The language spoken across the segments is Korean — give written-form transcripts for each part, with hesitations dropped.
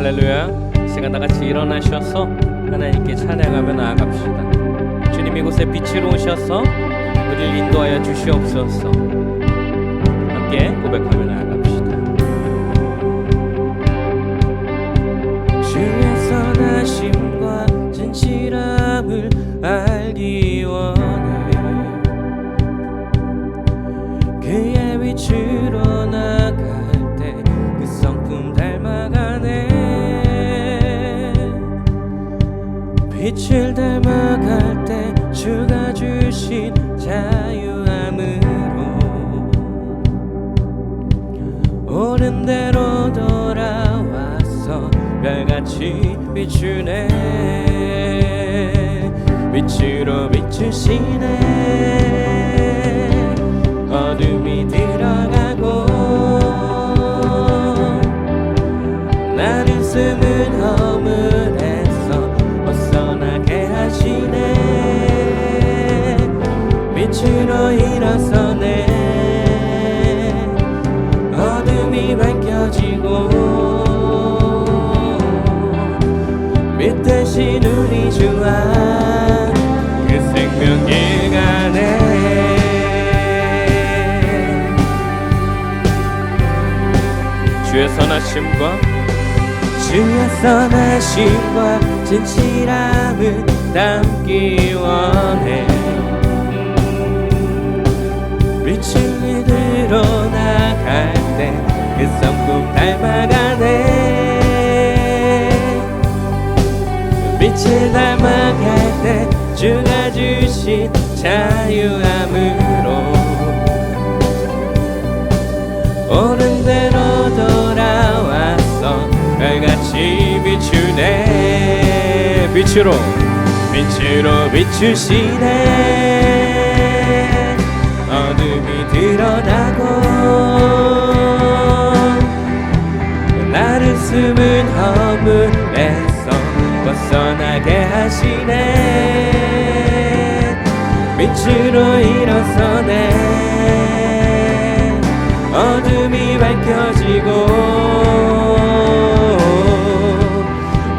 할렐루야. 시간 다 같이 일어나셔서 하나님께 찬양하며 나아갑시다. 주님 이곳에 빛으로 오셔서 우리를 인도하여 주시옵소서. 함께 고백하며 나아갑시다. 주의 선하심과 진실함을 알기 원해. 그의 빛으로 나갈 때 그 성품 닮아가네. 빛을 닮아갈 때 주가 주신 자유함으로 옳은 대로 돌아와서 별같이 비추네. 빛으로 비추시네. 어둠이 들어가고 나는 숨은 허물에서 벗어나게 하시네. 빛으로 일어서네. 어둠이 밝혀지고 빛 대신 우리 주와 그 생명길 가네. 주의 선하심과 진실함을 담기 원해. 빛을 이들어 나갈 때 그 성품 닮아가네. 빛을 닮아갈 때 주가 주신 자유함으로 옳은 대로 돌아와서 별같이 비추네. 빛으로 비추시네. 어둠이 드러나고 나를 숨은 허물에서 벗어나게 하시네. 빛으로 일어서네. 어둠이 밝혀지고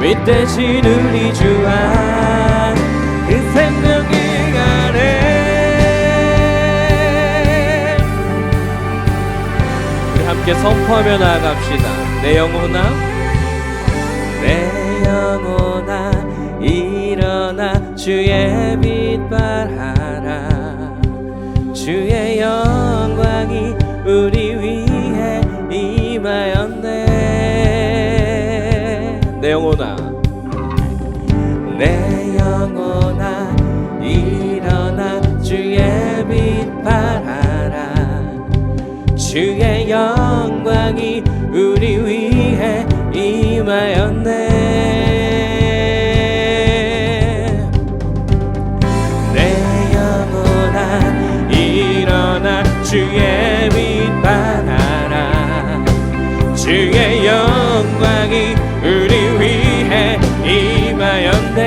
빛 대신 우리 주와 그 생명길 가네. 우리 함께 선포하며 나아갑시다. 내 영혼아 일어나 주의 빛 발하라. 주의 영광이 우리 위해 임하였네. 내 영혼아 일어나 주의 빛 발하라. 주의 영광이 우리 위해 임하였네. 내 영혼아 일어나 주의 빛 발하라. 주의 영광이 우리 위해 임하였네.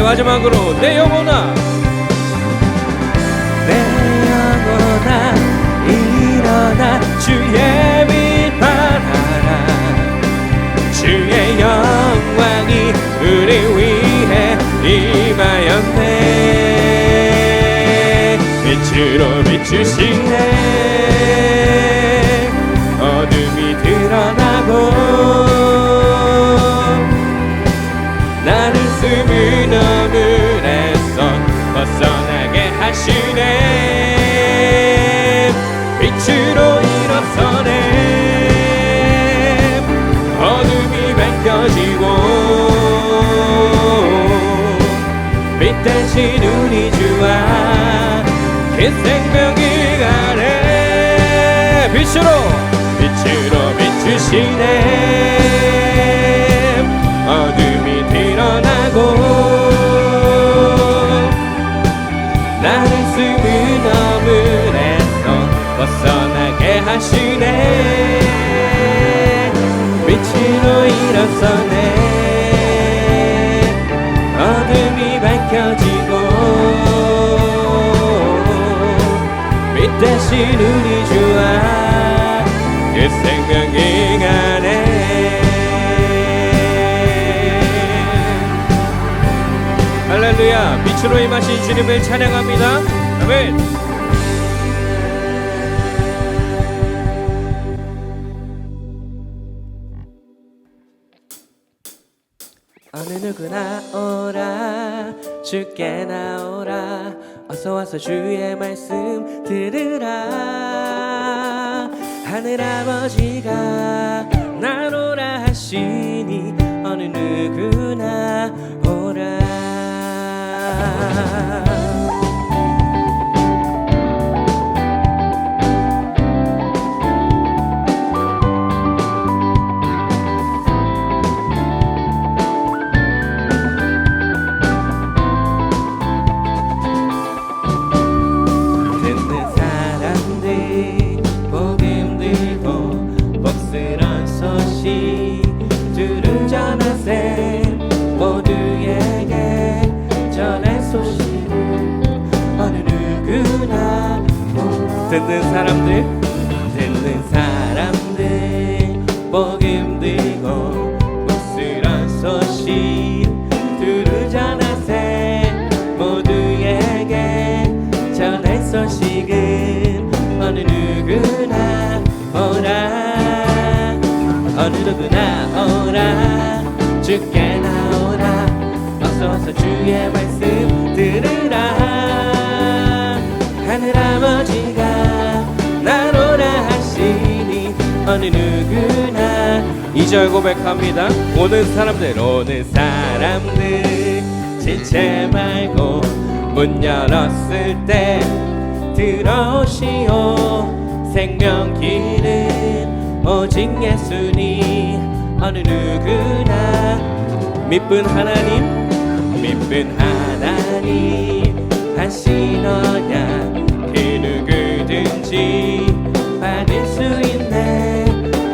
마지막으로 내 영혼아 일어나 주의 빛 발하라. 주의 영광이 우리 위해 임하였네. 빛으로 비추시네. 어둠이 드러나고 나를 숨은 허물에서 벗어나게 하시네. 빛으로 일어서네. 어둠이 밝혀지고 빛 대신 우리 주와 그 생명길 가네. 빛으로 비추시네. 어둠이 드러나고 나를 숨은 허물에서 벗어나게 하시네. 빛으로 일어서네. 어둠이 밝혀지고 빛 대신 우리 주와 그 생명길 가네. 주의 선하심과 진실함을 담기 원해. 빛을 닮아갈 때 그 성품 닮아가네. 빛을 닮아갈 때 주가 주신 자유함으로 옳은 대로 돌아와서 별같이 비추네. 빛으로 일어서네. 어둠이 밝혀지고 나를 숨은 허물에서 벗어나게 하시네. 빛으로 일어서네. 어둠이 밝혀지고 빛 대신 우리 주와 그 생명길 가네. 빛으로 임하신 주님을 찬양합니다. 아멘. 어느 누구나 오라 주께 나오라 어서와서 주의 말씀 들으라 하늘아버지가 나로라 하시니 어느 누구나 오라 듣는 사람들 복음 들고 복스런 소식 들으잖아 새 모두에게 전할 소식은 어느 누구나 오라 어느 누구나 오라 주께 나오라 어서와서 주의 말씀 들으라 하늘아버지가 나로라 하시니 어느 누구나 2절 고백합니다. 오는 사람들 지체 말고 문 열었을 때 들어오시오 생명길은 오직 예수님 어느 누구나 믿은 하나님 하시너냐 그 누구든지 받을 수 있네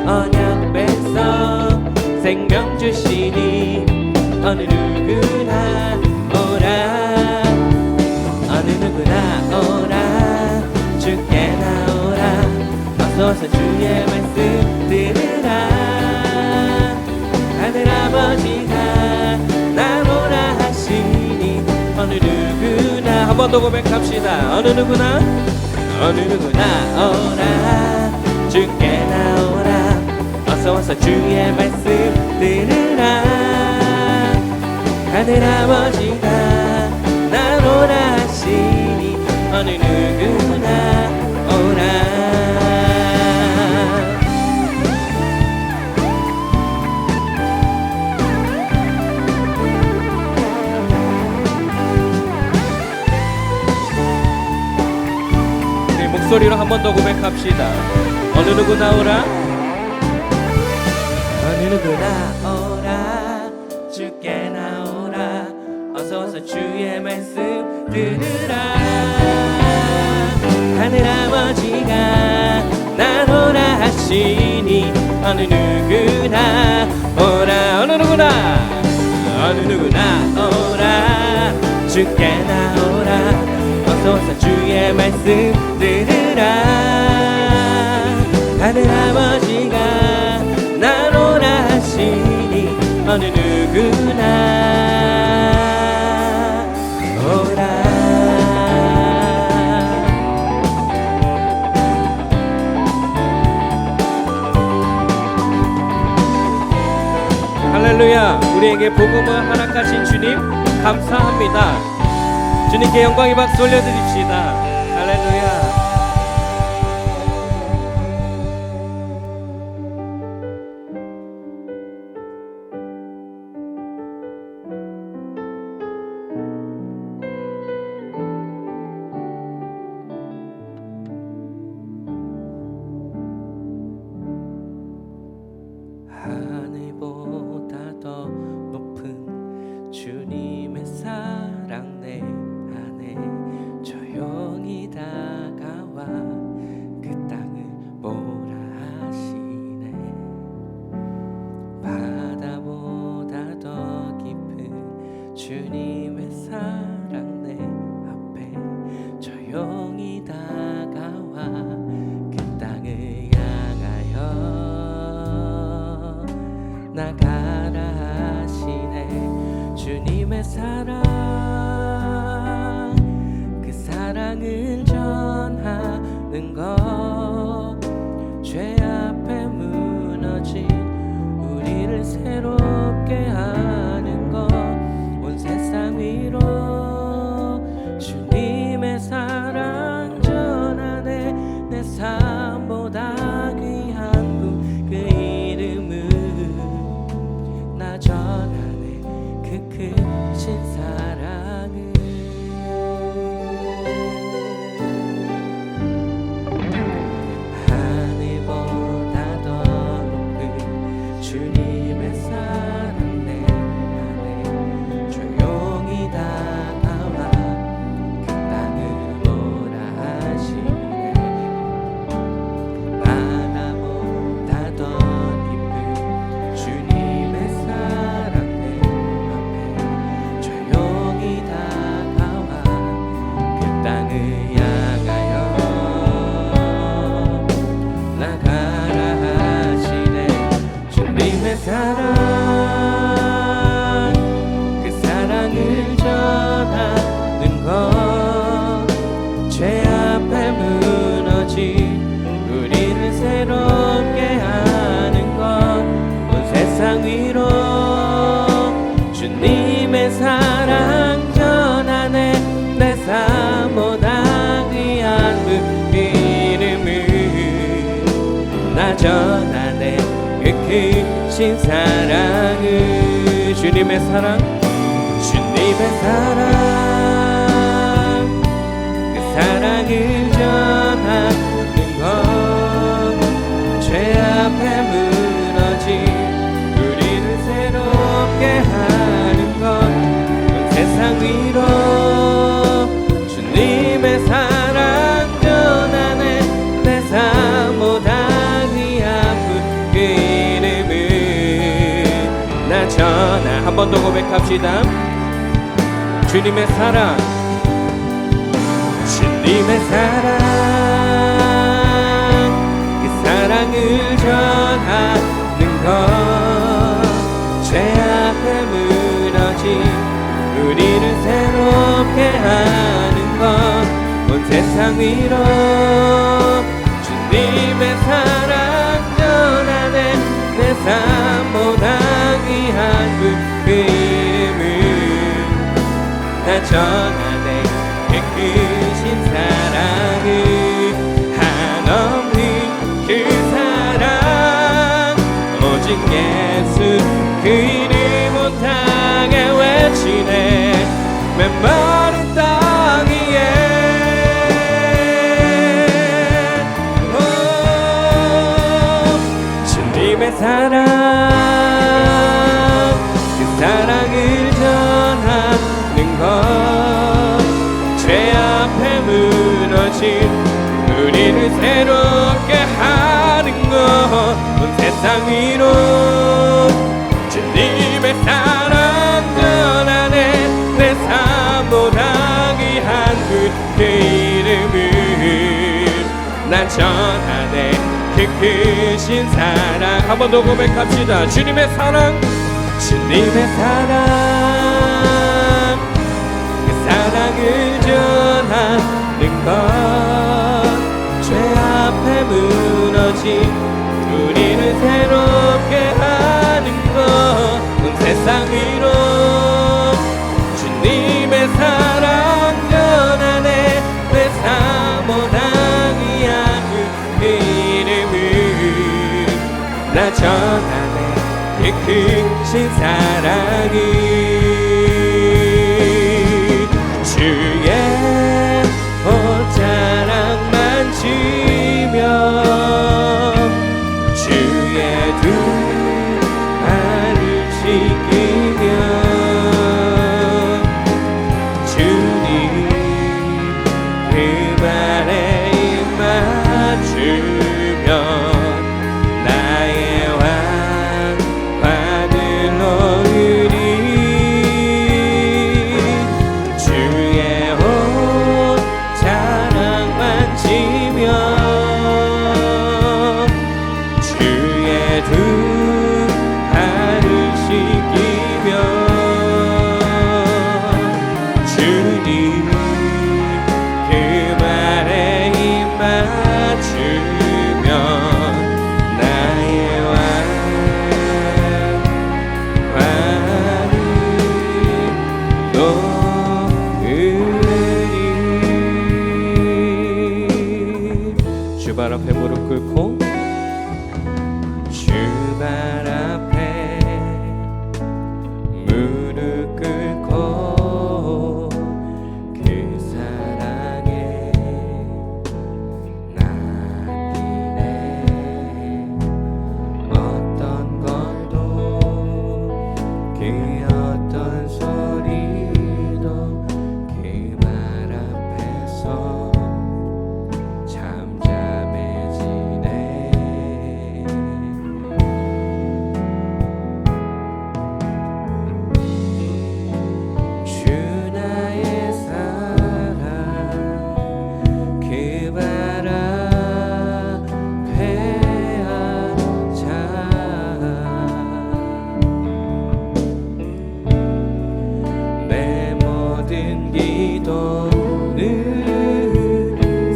언약 백성 생명 주시니 어느 누구나 오라 어느 누구나 오라 주께 나오라 어서와서 주의 말씀 들으라 하늘아버지가 나오라 하시니 어느 누구나 한 번 더 고백합시다. 어느 누구나 오라 주께 나오라 어서와서 주의 말씀 들으라 하늘아버지가 나오라 하시니 어느 누구나 오라 목소리로 한 번 더 고백합시다. 어느 누구나 오라 어느 누구나 오라 주께 나오라 어서와서 주의 말씀 들으라 하늘아버지가 나오라 하시니 어느 누구나 오라 어느 누구나 오라 주께 나오라 어서와서 주의 말씀 들으라 하늘아버지가 나오라 하시니 어느 누구나 오라 할렐루야 우리에게 복음을 허락하신 주님 감사합니다. 주님께 영광의 박수 올려드립시다. 할렐루야. 하늘보다 더 높은 주님의 사랑 내 조용히 다가와 그 땅을 보라 하시네 바다보다 더 깊은 주님의 사랑 내 앞에 조용히 다가와 그 땅을 향하여 나가라 하시네 주님의 사랑 것, 죄 앞에 무너진 우리를 새롭게 하는 것, 온 세상 위로 주님의 사랑 전하네. 내 삶보다 귀한 분 그 이름은 나 전하네. 그 크신 사랑을. 하늘보다 더 높은 주님의 사랑 내 안에 조용히 다가와 그 땅을 오라 하시네. 바다보다 더 깊은 주님의 사랑 내 앞에 조용히 다가와 그 땅을 향하여 나가라 하시네. 주님의 사랑, 그 사랑을 전하는 것, 죄 앞에 무너진 우리를 새롭게 하는 것, 온 세상 위로 주님의 사랑 전하네. 내 삶보다 귀한 그 이름을 나 전하네. 그 크신 사랑을. 주님의 사랑, 주님의 사랑, 그 사랑을 전하는 것, 죄 앞에 무너진 우리를 새롭게 하는 것, 온 세상 위로 주님의 사랑 전하네. 내 삶보다 귀한 그 이름을 나 전하. 한 번 더 고백합시다. 주님의 사랑, 주님의 사랑, 그 사랑을 전하는 것, 죄 앞에 무너진 우리를 새롭게 하는 것, 온 세상 위로 주님의 사랑 전하네. 내 삶보다 귀한 그 이름을 나 전하네. 그 크신 사랑을, 한없는 그 사랑, 오직 예수 그 이름 못하게 외치네. 메마른 땅 위에 주님의 사랑, 그 사랑을 전하는 것, 죄 앞에 무너진 우리를 새롭게 하는 것, 온 세상 위로 주님의 사랑 전하네. 내 삶보다 귀한 그 이름을 나 전하네. 그 크신 사랑. 한 번 더 고백합시다. 주님의 사랑, 주님의 사랑, 그 사랑을 전하는 것, 죄 앞에 무너진 우리를 새롭게 하는 것, 온 세상 위로 주님의 사랑 전하네. 내 삶보다 귀한 그 이름을 나 전하네. 그 크신 사랑을. 주의 옷자락만 지며 주의 두 발을 씻기며 주님 그 발에 맞추며 나의 왕 받을 너으리. 무릎 꿇고 주 발 앞에 무릎 꿇고 그 사랑에 나이네 어떤 것도 그 어떤 소리도 그 말 앞에서 잠잠해지네 주 나의 사랑 그 발 앞에 앉아 내 모든 기도는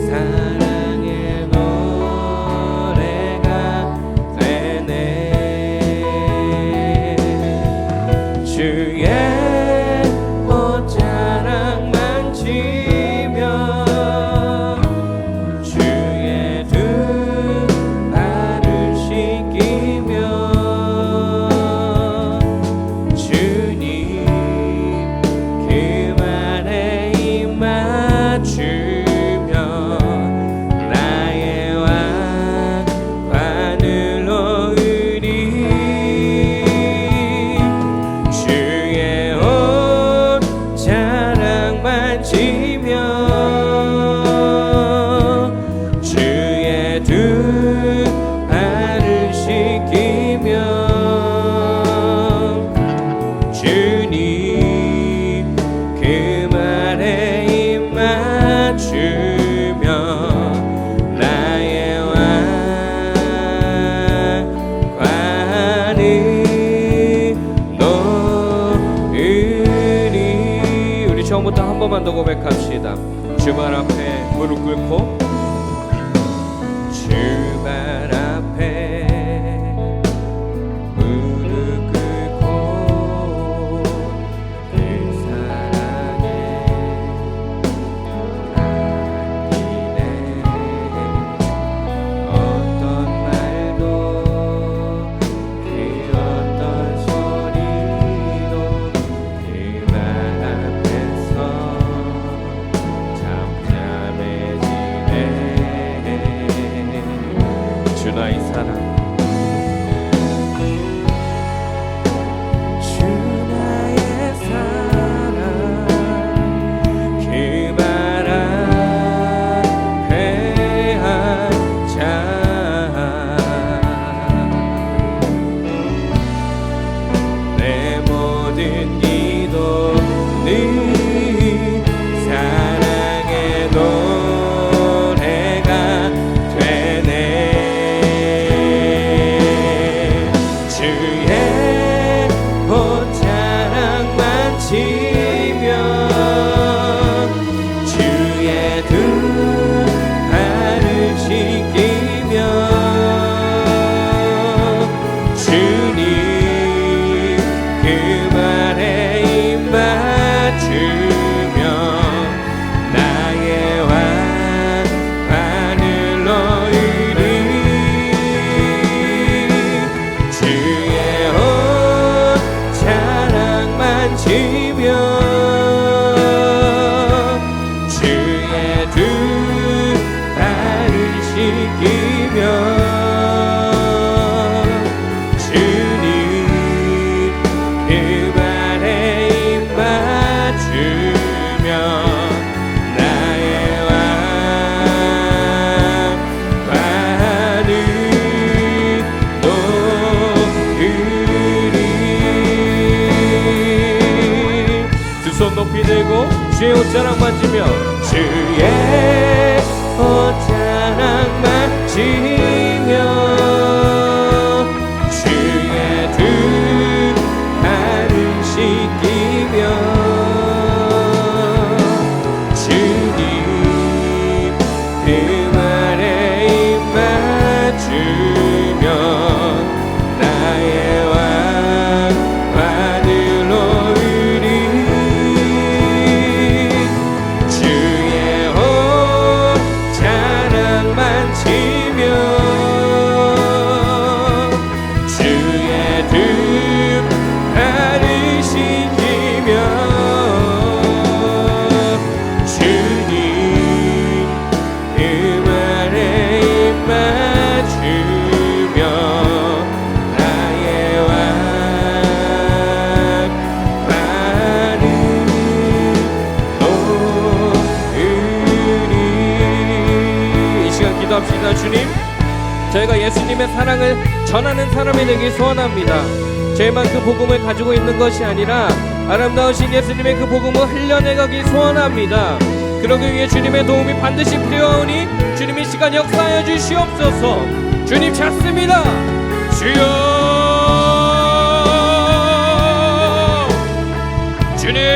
사랑의 노래가 되네 주의 옷자락만 지며 주의 두 발을 씻기며 주님 그 말에 입 맞추며 나의 왕관을 놓으리 주의 옷자락만 지며 주의 두 발을 씻기며 주님 그 말에 입 맞추며 나의 왕관을 놓으리 우리 처음부터 한 번만 더 고백합시다 주 발 앞에 무릎 꿇고 주 발 앞에 무릎 꿇고 그 사랑에 나이네 어떤 말도 그 어떤 소리도 그 말 앞에서 잠잠해지네 주 나의 사랑 주 나의 사랑 그 발 앞에 앉아 내 모든 기도는 사랑의 노래가 되네 주의 옷자락만 지며 주의 두 발을 씻기며 주님 그 말에 입 맞추며 나의 왕관을 놓으리 주의 옷자락만 지며 주의 두 발을 씻기며 주님 그 말에 입 맞추며 나의 왕관을 놓으리 두 손 높이 들고 주의 옷자락 만지며 주의 옷자락만 지며 주의 두 발을 씻기며 주님 그 말에 입 맞추며 나의 왕관을 놓으리 주의 옷자락만 지며 우리가 예수님의 사랑을 전하는 사람이 되길 소원합니다. 저희만 그 복음을 가지고 있는 것이 아니라 아름다우신 예수님의 그 복음을 흘려내가길 소원합니다. 그러기 위해 주님의 도움이 반드시 필요하오니 주님이 시간 역사하여 주시옵소서. 주님 찾습니다. 주여, 주님.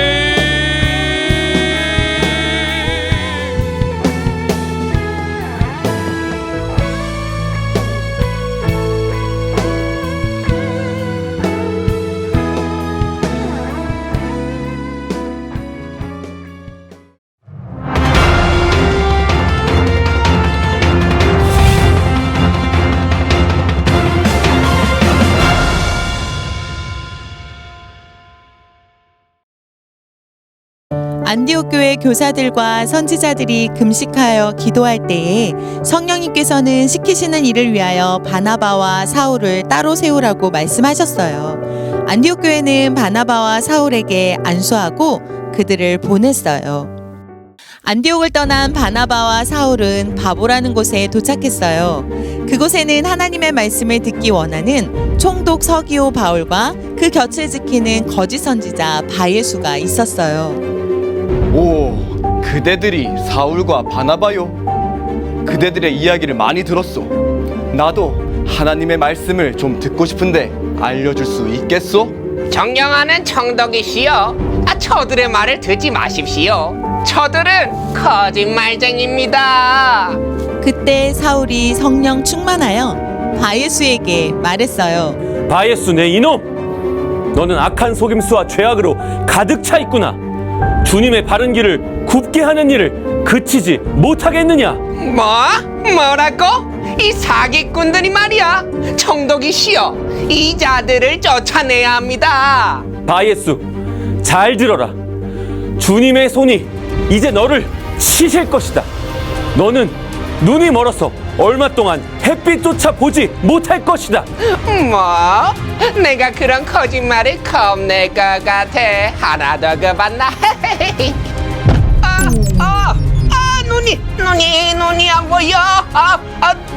안디옥 교회 교사들과 선지자들이 금식하여 기도할 때에 성령님께서는 시키시는 일을 위하여 바나바와 사울을 따로 세우라고 말씀하셨어요. 안디옥 교회는 바나바와 사울에게 안수하고 그들을 보냈어요. 안디옥을 떠난 바나바와 사울은 바보라는 곳에 도착했어요. 그곳에는 하나님의 말씀을 듣기 원하는 총독 서기오 바울과 그 곁을 지키는 거짓 선지자 바예수가 있었어요. 오, 그대들이 사울과 바나바요? 그대들의 이야기를 많이 들었소. 나도 하나님의 말씀을 좀 듣고 싶은데 알려줄 수 있겠소? 존경하는 청덕이시여, 저들의 말을 듣지 마십시오. 저들은 거짓말쟁이입니다. 그때 사울이 성령 충만하여 바예수에게 말했어요. 바예수 내 이놈! 너는 악한 속임수와 죄악으로 가득 차 있구나. 주님의 바른 길을 굽게 하는 일을 그치지 못하겠느냐? 뭐라고? 이 사기꾼들이 말이야. 청독이시여, 이 자들을 쫓아내야 합니다. 바예수, 잘 들어라. 주님의 손이 이제 너를 치실 것이다. 너는 눈이 멀어서 얼마 동안 햇빛조차 보지 못할 것이다. 내가 그런 거짓말을 겁낼 것 같아. 하나 더 그봤나? 눈이 안 보여.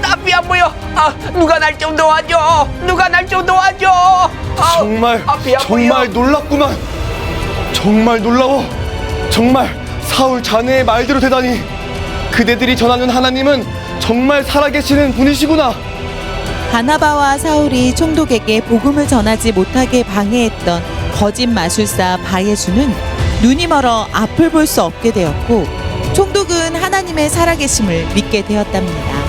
앞이 안 보여. 누가 날 좀 도와줘. 정말 앞이 안 정말 보여. 놀랍구만. 정말 놀라워. 정말 사울 자네의 말대로 되다니. 그대들이 전하는 하나님은 정말 살아계시는 분이시구나. 바나바와 사울이 총독에게 복음을 전하지 못하게 방해했던 거짓 마술사 바예수는 눈이 멀어 앞을 볼 수 없게 되었고, 총독은 하나님의 살아계심을 믿게 되었답니다.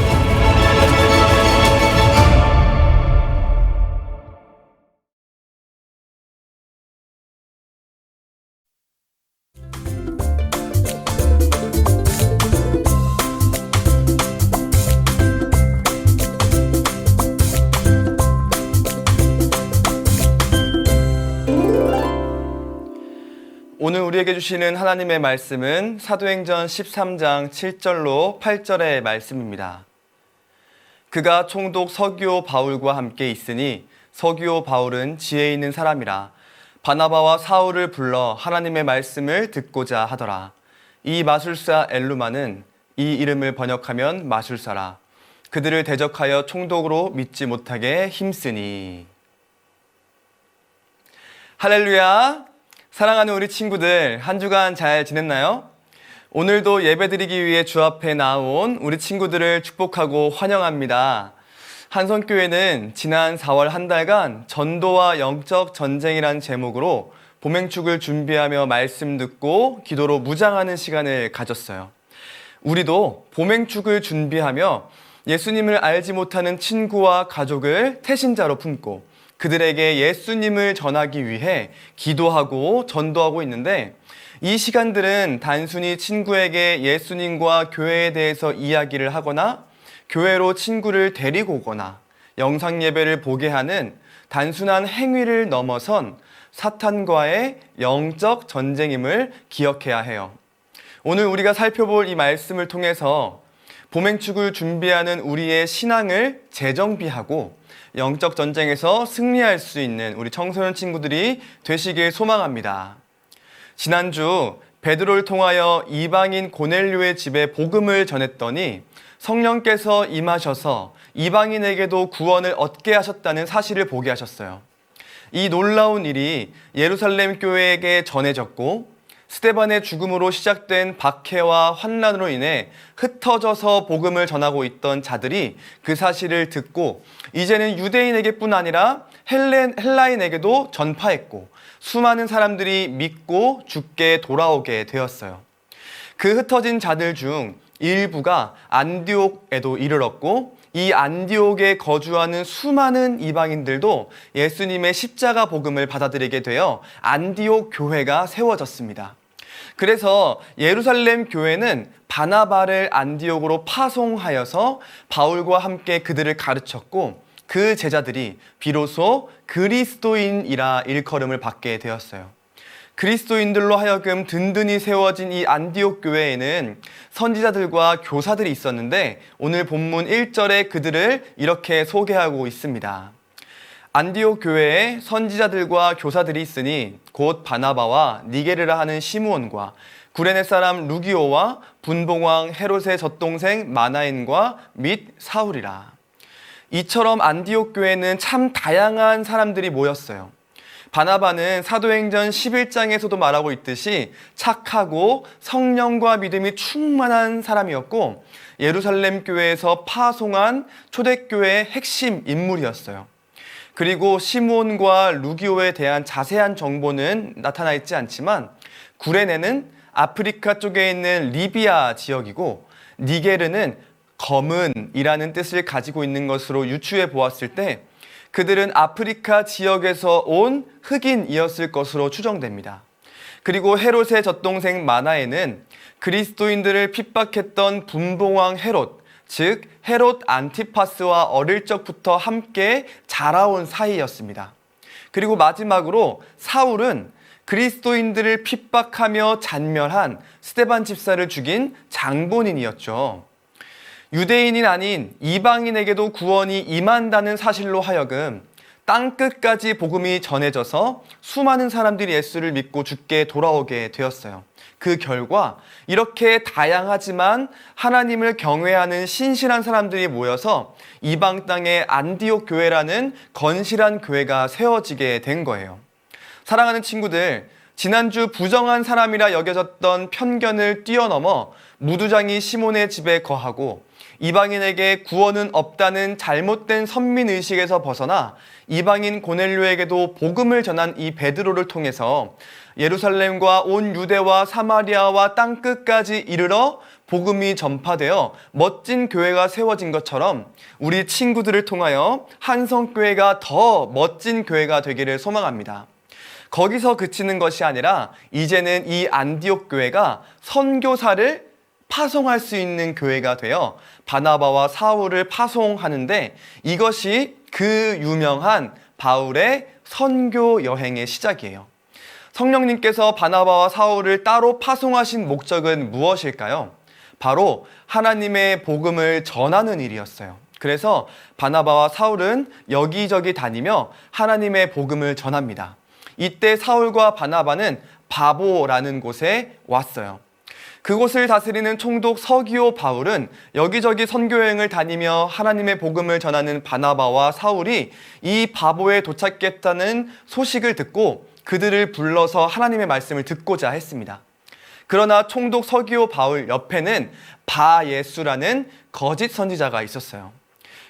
오늘 우리에게 주시는 하나님의 말씀은 사도행전 13장 7절로 8절의 말씀입니다. 그가 총독 서기오 바울과 함께 있으니 서기오 바울은 지혜 있는 사람이라 바나바와 사울을 불러 하나님의 말씀을 듣고자 하더라. 이 마술사 엘루마는 이 이름을 번역하면 마술사라. 그들을 대적하여 총독으로 믿지 못하게 힘쓰니. 할렐루야! 사랑하는 우리 친구들, 한 주간 잘 지냈나요? 오늘도 예배드리기 위해 주 앞에 나온 우리 친구들을 축복하고 환영합니다. 한성교회는 지난 4월 한 달간 전도와 영적 전쟁이란 제목으로 보맹축을 준비하며 말씀 듣고 기도로 무장하는 시간을 가졌어요. 우리도 보맹축을 준비하며 예수님을 알지 못하는 친구와 가족을 태신자로 품고 그들에게 예수님을 전하기 위해 기도하고 전도하고 있는데, 이 시간들은 단순히 친구에게 예수님과 교회에 대해서 이야기를 하거나 교회로 친구를 데리고 오거나 영상 예배를 보게 하는 단순한 행위를 넘어선 사탄과의 영적 전쟁임을 기억해야 해요. 오늘 우리가 살펴볼 이 말씀을 통해서 보맹축을 준비하는 우리의 신앙을 재정비하고 영적 전쟁에서 승리할 수 있는 우리 청소년 친구들이 되시길 소망합니다. 지난주 베드로를 통하여 이방인 고넬료의 집에 복음을 전했더니 성령께서 임하셔서 이방인에게도 구원을 얻게 하셨다는 사실을 보게 하셨어요. 이 놀라운 일이 예루살렘 교회에게 전해졌고 스데반의 죽음으로 시작된 박해와 환난으로 인해 흩어져서 복음을 전하고 있던 자들이 그 사실을 듣고 이제는 유대인에게뿐 아니라 헬라인에게도 전파했고 수많은 사람들이 믿고 죽게 돌아오게 되었어요. 그 흩어진 자들 중 일부가 안디옥에도 이르렀고 이 안디옥에 거주하는 수많은 이방인들도 예수님의 십자가 복음을 받아들이게 되어 안디옥 교회가 세워졌습니다. 그래서 예루살렘 교회는 바나바를 안디옥으로 파송하여서 바울과 함께 그들을 가르쳤고 그 제자들이 비로소 그리스도인이라 일컬음을 받게 되었어요. 그리스도인들로 하여금 든든히 세워진 이 안디옥 교회에는 선지자들과 교사들이 있었는데 오늘 본문 1절에 그들을 이렇게 소개하고 있습니다. 안디옥 교회에 선지자들과 교사들이 있으니 곧 바나바와 니게르라 하는 시므온과 구레네 사람 루기오와 분봉왕 헤롯의 젖동생 마나엔과 및 사울이라. 이처럼 안디옥 교회는 참 다양한 사람들이 모였어요. 바나바는 사도행전 11장에서도 말하고 있듯이 착하고 성령과 믿음이 충만한 사람이었고 예루살렘 교회에서 파송한 초대교회의 핵심 인물이었어요. 그리고 시므온과 루기오에 대한 자세한 정보는 나타나 있지 않지만 구레네는 아프리카 쪽에 있는 리비아 지역이고 니게르는 검은이라는 뜻을 가지고 있는 것으로 유추해 보았을 때 그들은 아프리카 지역에서 온 흑인이었을 것으로 추정됩니다. 그리고 헤롯의 젖동생 마나에는 그리스도인들을 핍박했던 분봉왕 헤롯, 즉 헤롯 안티파스와 어릴 적부터 함께 자라온 사이였습니다. 그리고 마지막으로 사울은 그리스도인들을 핍박하며 잔멸한 스데반 집사를 죽인 장본인이었죠. 유대인이 아닌 이방인에게도 구원이 임한다는 사실로 하여금 땅끝까지 복음이 전해져서 수많은 사람들이 예수를 믿고 죽게 돌아오게 되었어요. 그 결과 이렇게 다양하지만 하나님을 경외하는 신실한 사람들이 모여서 이방 땅에 안디옥 교회라는 건실한 교회가 세워지게 된 거예요. 사랑하는 친구들, 지난주 부정한 사람이라 여겨졌던 편견을 뛰어넘어 무두장이 시몬의 집에 거하고 이방인에게 구원은 없다는 잘못된 선민의식에서 벗어나 이방인 고넬료에게도 복음을 전한 이 베드로를 통해서 예루살렘과 온 유대와 사마리아와 땅끝까지 이르러 복음이 전파되어 멋진 교회가 세워진 것처럼 우리 친구들을 통하여 한성교회가 더 멋진 교회가 되기를 소망합니다. 거기서 그치는 것이 아니라 이제는 이 안디옥 교회가 선교사를 파송할 수 있는 교회가 되어 바나바와 사울을 파송하는데 이것이 그 유명한 바울의 선교 여행의 시작이에요. 성령님께서 바나바와 사울을 따로 파송하신 목적은 무엇일까요? 바로 하나님의 복음을 전하는 일이었어요. 그래서 바나바와 사울은 여기저기 다니며 하나님의 복음을 전합니다. 이때 사울과 바나바는 바보라는 곳에 왔어요. 그곳을 다스리는 총독 서기오 바울은 여기저기 선교여행을 다니며 하나님의 복음을 전하는 바나바와 사울이 이 바보에 도착했다는 소식을 듣고 그들을 불러서 하나님의 말씀을 듣고자 했습니다. 그러나 총독 서기오 바울 옆에는 바예수라는 거짓 선지자가 있었어요.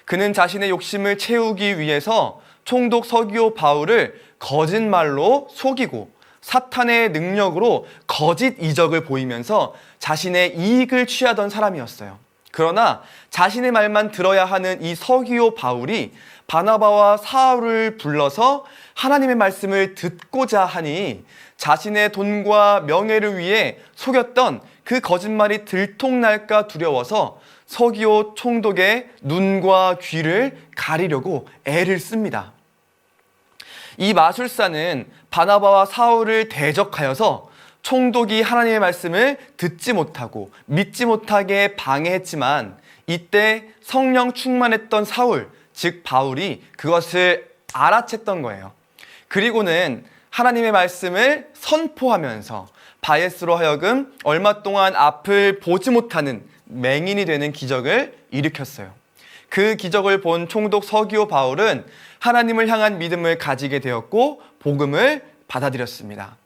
그는 자신의 욕심을 채우기 위해서 총독 서기오 바울을 거짓말로 속이고 사탄의 능력으로 거짓 이적을 보이면서 자신의 이익을 취하던 사람이었어요. 그러나 자신의 말만 들어야 하는 이 서기오 바울이 바나바와 사울을 불러서 하나님의 말씀을 듣고자 하니 자신의 돈과 명예를 위해 속였던 그 거짓말이 들통날까 두려워서 서기오 총독의 눈과 귀를 가리려고 애를 씁니다. 이 마술사는 바나바와 사울을 대적하여서 총독이 하나님의 말씀을 듣지 못하고 믿지 못하게 방해했지만 이때 성령 충만했던 사울, 즉 바울이 그것을 알아챘던 거예요. 그리고는 하나님의 말씀을 선포하면서 바예스로 하여금 얼마 동안 앞을 보지 못하는 맹인이 되는 기적을 일으켰어요. 그 기적을 본 총독 서기오 바울은 하나님을 향한 믿음을 가지게 되었고 복음을 받아들였습니다.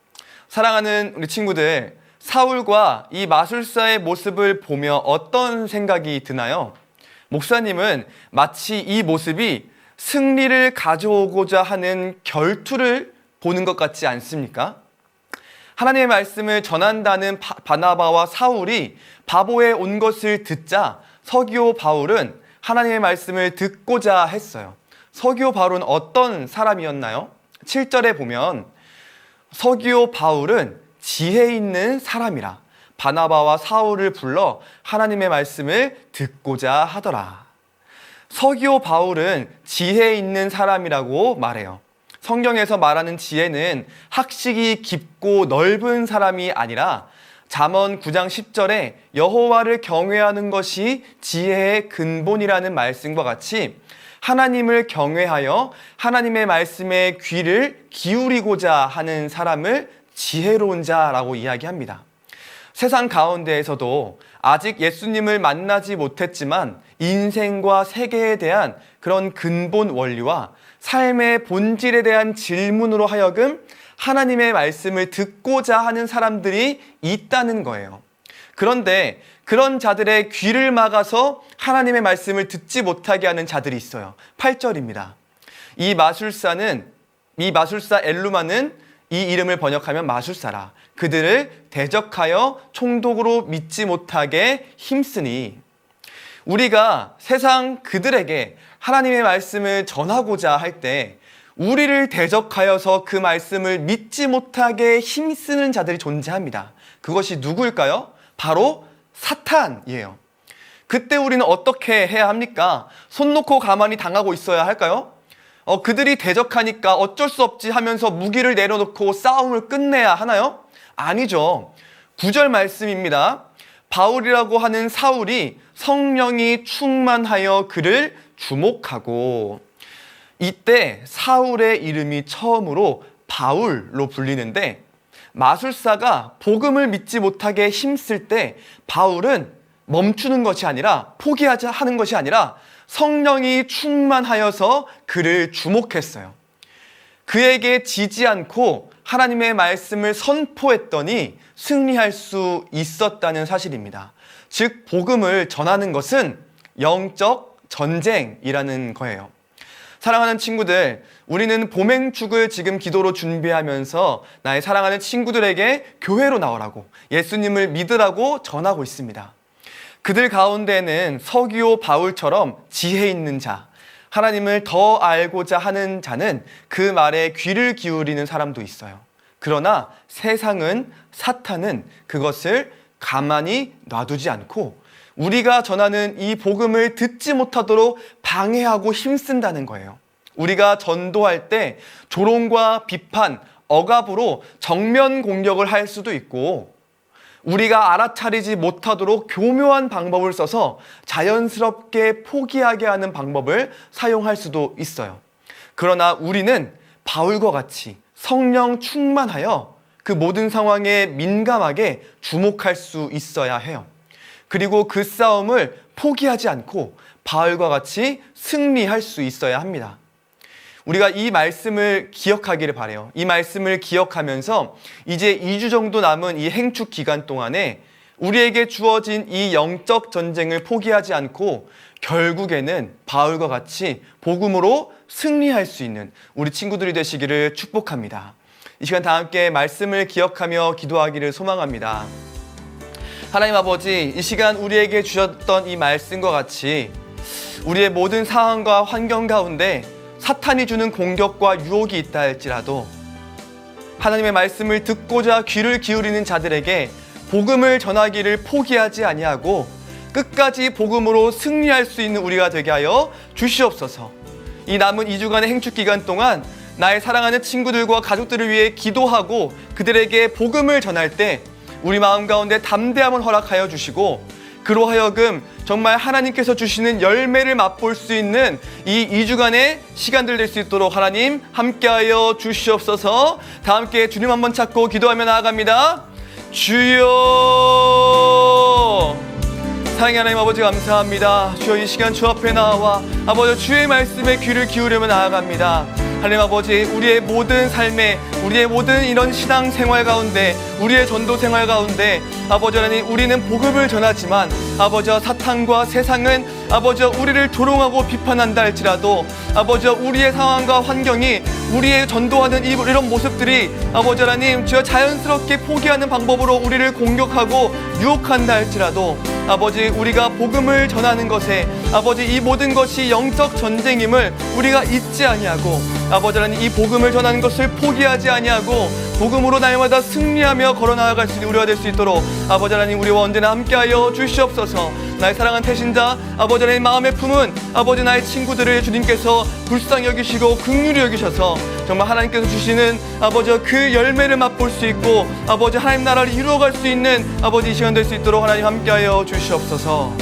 사랑하는 우리 친구들, 사울과 이 마술사의 모습을 보며 어떤 생각이 드나요? 목사님은 마치 이 모습이 승리를 가져오고자 하는 결투를 보는 것 같지 않습니까? 하나님의 말씀을 전한다는 바나바와 사울이 바보에 온 것을 듣자 서기오 바울은 하나님의 말씀을 듣고자 했어요. 서기오 바울은 어떤 사람이었나요? 7절에 보면 서기오 바울은 지혜 있는 사람이라 바나바와 사울을 불러 하나님의 말씀을 듣고자 하더라. 서기오 바울은 지혜 있는 사람이라고 말해요. 성경에서 말하는 지혜는 학식이 깊고 넓은 사람이 아니라 잠언 9장 10절에 여호와를 경외하는 것이 지혜의 근본이라는 말씀과 같이 하나님을 경외하여 하나님의 말씀에 귀를 기울이고자 하는 사람을 지혜로운 자라고 이야기합니다. 세상 가운데에서도 아직 예수님을 만나지 못했지만 인생과 세계에 대한 그런 근본 원리와 삶의 본질에 대한 질문으로 하여금 하나님의 말씀을 듣고자 하는 사람들이 있다는 거예요. 그런데 그런 자들의 귀를 막아서 하나님의 말씀을 듣지 못하게 하는 자들이 있어요. 8절입니다. 이 마술사 엘루마는 이 이름을 번역하면 마술사라. 그들을 대적하여 총독으로 믿지 못하게 힘쓰니. 우리가 세상 그들에게 하나님의 말씀을 전하고자 할 때 우리를 대적하여서 그 말씀을 믿지 못하게 힘쓰는 자들이 존재합니다. 그것이 누구일까요? 바로 사탄이에요. 그때 우리는 어떻게 해야 합니까? 손 놓고 가만히 당하고 있어야 할까요? 그들이 대적하니까 어쩔 수 없지 하면서 무기를 내려놓고 싸움을 끝내야 하나요? 아니죠. 9절 말씀입니다. 바울이라고 하는 사울이 성령이 충만하여 그를 주목하고, 이때 사울의 이름이 처음으로 바울로 불리는데, 마술사가 복음을 믿지 못하게 힘쓸 때 바울은 멈추는 것이 아니라, 포기하자 하는 것이 아니라 성령이 충만하여서 그를 주목했어요. 그에게 지지 않고 하나님의 말씀을 선포했더니 승리할 수 있었다는 사실입니다. 즉, 복음을 전하는 것은 영적 전쟁이라는 거예요. 사랑하는 친구들, 우리는 봄행축을 지금 기도로 준비하면서 나의 사랑하는 친구들에게 교회로 나오라고, 예수님을 믿으라고 전하고 있습니다. 그들 가운데는 서기오 바울처럼 지혜 있는 자, 하나님을 더 알고자 하는 자는 그 말에 귀를 기울이는 사람도 있어요. 그러나 세상은, 사탄은 그것을 가만히 놔두지 않고 우리가 전하는 이 복음을 듣지 못하도록 방해하고 힘쓴다는 거예요. 우리가 전도할 때 조롱과 비판, 억압으로 정면 공격을 할 수도 있고, 우리가 알아차리지 못하도록 교묘한 방법을 써서 자연스럽게 포기하게 하는 방법을 사용할 수도 있어요. 그러나 우리는 바울과 같이 성령 충만하여 그 모든 상황에 민감하게 주목할 수 있어야 해요. 그리고 그 싸움을 포기하지 않고 바울과 같이 승리할 수 있어야 합니다. 우리가 이 말씀을 기억하기를 바라요. 이 말씀을 기억하면서 이제 2주 정도 남은 이 행축 기간 동안에 우리에게 주어진 이 영적 전쟁을 포기하지 않고 결국에는 바울과 같이 복음으로 승리할 수 있는 우리 친구들이 되시기를 축복합니다. 이 시간 다 함께 말씀을 기억하며 기도하기를 소망합니다. 하나님 아버지, 이 시간 우리에게 주셨던 이 말씀과 같이 우리의 모든 상황과 환경 가운데 사탄이 주는 공격과 유혹이 있다 할지라도 하나님의 말씀을 듣고자 귀를 기울이는 자들에게 복음을 전하기를 포기하지 아니하고 끝까지 복음으로 승리할 수 있는 우리가 되게 하여 주시옵소서. 이 남은 2주간의 행축 기간 동안 나의 사랑하는 친구들과 가족들을 위해 기도하고 그들에게 복음을 전할 때 우리 마음 가운데 담대함을 허락하여 주시고, 그로 하여금 정말 하나님께서 주시는 열매를 맛볼 수 있는 이 2주간의 시간들 될 수 있도록 하나님 함께하여 주시옵소서. 다 함께 주님 한번 찾고 기도하며 나아갑니다. 주여, 사랑의 하나님 아버지 감사합니다. 주여 이 시간 주 앞에 나와 아버지 주의 말씀에 귀를 기울이며 나아갑니다. 하나님 아버지 우리의 모든 삶에 우리의 모든 이런 신앙 생활 가운데 우리의 전도 생활 가운데 아버지 하나님 우리는 복음을 전하지만 아버지 사탄과 세상은 아버지 우리를 조롱하고 비판한다 할지라도 아버지 우리의 상황과 환경이 우리의 전도하는 이런 모습들이 아버지 하나님 주여 자연스럽게 포기하는 방법으로 우리를 공격하고 유혹한다 할지라도 아버지 우리가 복음을 전하는 것에 아버지 이 모든 것이 영적 전쟁임을 우리가 잊지 아니하고 아버지 하나님 이 복음을 전하는 것을 포기하지 아니하고 복음으로 날마다 승리하며 걸어나아갈 수 있는 우리가 될 수 있도록 아버지 하나님 우리와 언제나 함께하여 주시옵소서. 나의 사랑하는 태신자 아버지 하나님 마음의 품은 아버지 나의 친구들을 주님께서 불쌍히 여기시고 긍휼히 여기셔서 정말 하나님께서 주시는 아버지 그 열매를 맛볼 수 있고 아버지 하나님 나라를 이루어갈 수 있는 아버지 이 시간 될 수 있도록 하나님 함께하여 주시옵소서.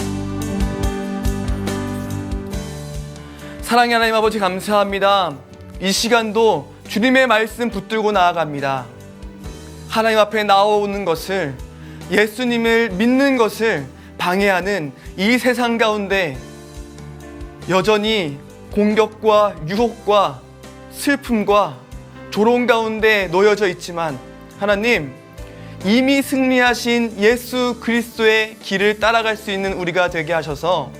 사랑의 하나님 아버지 감사합니다. 이 시간도 주님의 말씀 붙들고 나아갑니다. 하나님 앞에 나오는 것을 예수님을 믿는 것을 방해하는 이 세상 가운데 여전히 공격과 유혹과 슬픔과 조롱 가운데 놓여져 있지만 하나님 이미 승리하신 예수 그리스도의 길을 따라갈 수 있는 우리가 되게 하셔서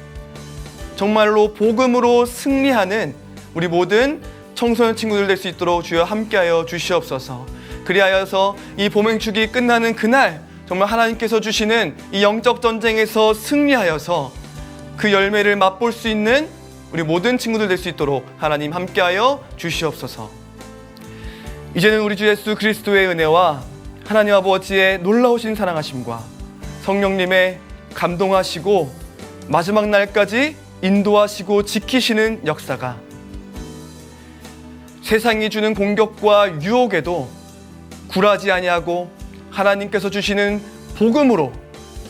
정말로 복음으로 승리하는 우리 모든 청소년 친구들 될 수 있도록 주여 함께하여 주시옵소서. 그리하여서 이 보맹축이 끝나는 그날 정말 하나님께서 주시는 이 영적 전쟁에서 승리하여서 그 열매를 맛볼 수 있는 우리 모든 친구들 될 수 있도록 하나님 함께하여 주시옵소서. 이제는 우리 주 예수 그리스도의 은혜와 하나님 아버지의 놀라우신 사랑하심과 성령님의 감동하시고 마지막 날까지 인도하시고 지키시는 역사가 세상이 주는 공격과 유혹에도 굴하지 아니하고 하나님께서 주시는 복음으로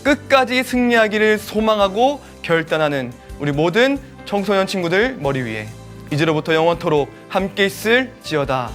끝까지 승리하기를 소망하고 결단하는 우리 모든 청소년 친구들 머리 위에 이제로부터 영원토록 함께 있을지어다.